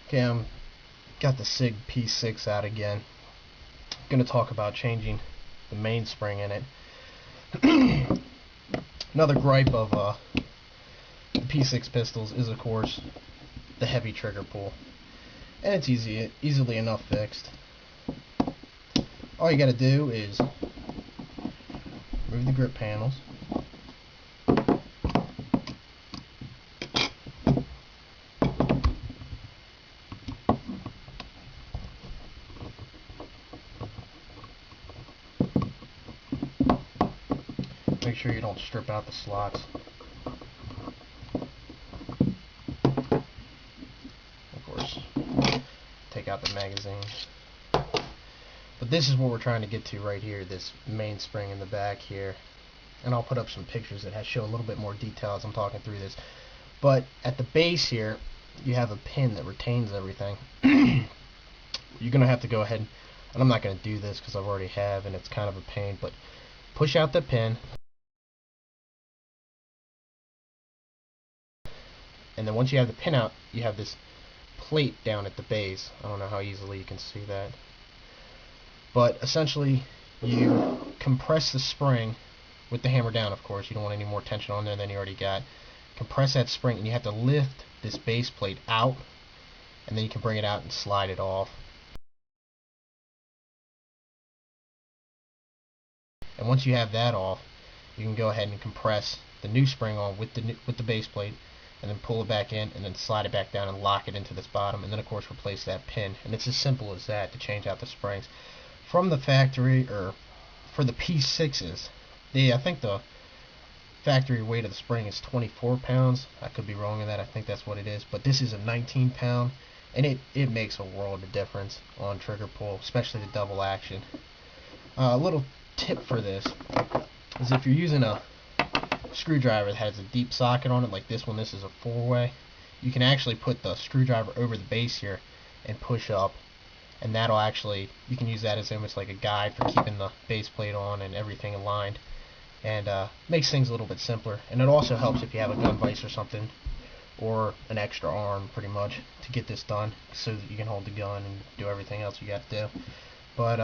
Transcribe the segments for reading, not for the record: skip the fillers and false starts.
Okay, got the Sig P6 out again. I'm going to talk about changing the mainspring in it. Another gripe of the P6 pistols is, of course, the heavy trigger pull. And it's easily enough fixed. All you got to do is remove the grip panels. Make sure you don't strip out the slots. Of course, take out the magazines. But this is what we're trying to get to right here, this mainspring in the back here. And I'll put up some pictures that show a little bit more detail as I'm talking through this. But at the base here, you have a pin that retains everything. You're going to have to go ahead, and I'm not going to do this because I've already have, and it's kind of a pain, but push out the pin. And then once you have the pin out, you have this plate down at the base. I don't know how easily you can see that. But essentially, you compress the spring with the hammer down, of course. You don't want any more tension on there than you already got. Compress that spring, and you have to lift this base plate out, and then you can bring it out and slide it off. And once you have that off, you can go ahead and compress the new spring on with the base plate, and then pull it back in, and then slide it back down and lock it into this bottom, and then of course replace that pin. And it's as simple as that to change out the springs. From the factory, or for the P6s, I think the factory weight of the spring is 24 pounds. I could be wrong in that. I think that's what it is. But this is a 19 pound, and it makes a world of difference on trigger pull, especially the double action. A little tip for this is if you're using a screwdriver that has a deep socket on it, like this one, this is a 4-way, you can actually put the screwdriver over the base here and push up, and that'll actually, you can use that as almost like a guide for keeping the base plate on and everything aligned, and makes things a little bit simpler. And it also helps if you have a gun vise or something, or an extra arm pretty much, to get this done so that you can hold the gun and do everything else you got to do. But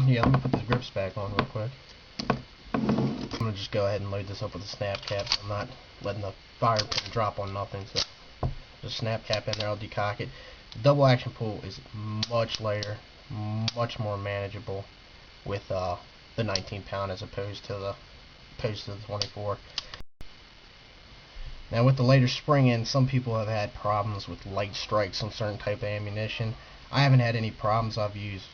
yeah, let me put the grips back on real quick. I'm going to just go ahead and load this up with a snap cap. I'm not letting the fire pin drop on nothing, so just snap cap in there, I'll decock it. The double action pull is much lighter, much more manageable with the 19 pound as opposed to the 24. Now with the later spring in, some people have had problems with light strikes on certain type of ammunition. I haven't had any problems. I've used,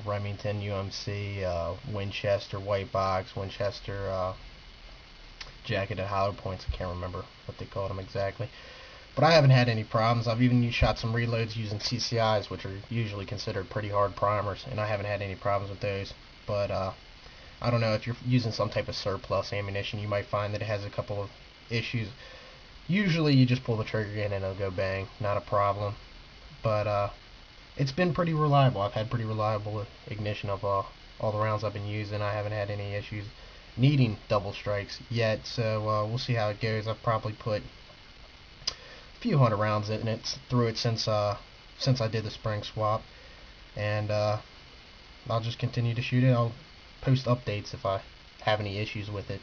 Remington, UMC, Winchester, white box, Winchester, jacketed hollow points. I can't remember what they called them exactly. But I haven't had any problems. I've even shot some reloads using CCIs, which are usually considered pretty hard primers, and I haven't had any problems with those. But I don't know, if you're using some type of surplus ammunition, you might find that it has a couple of issues. Usually you just pull the trigger in and it'll go bang, not a problem. But it's been pretty reliable. I've had pretty reliable ignition of all the rounds I've been using. I haven't had any issues needing double strikes yet, so we'll see how it goes. I've probably put a few hundred rounds in it through it since I did the spring swap, and I'll just continue to shoot it. I'll post updates if I have any issues with it.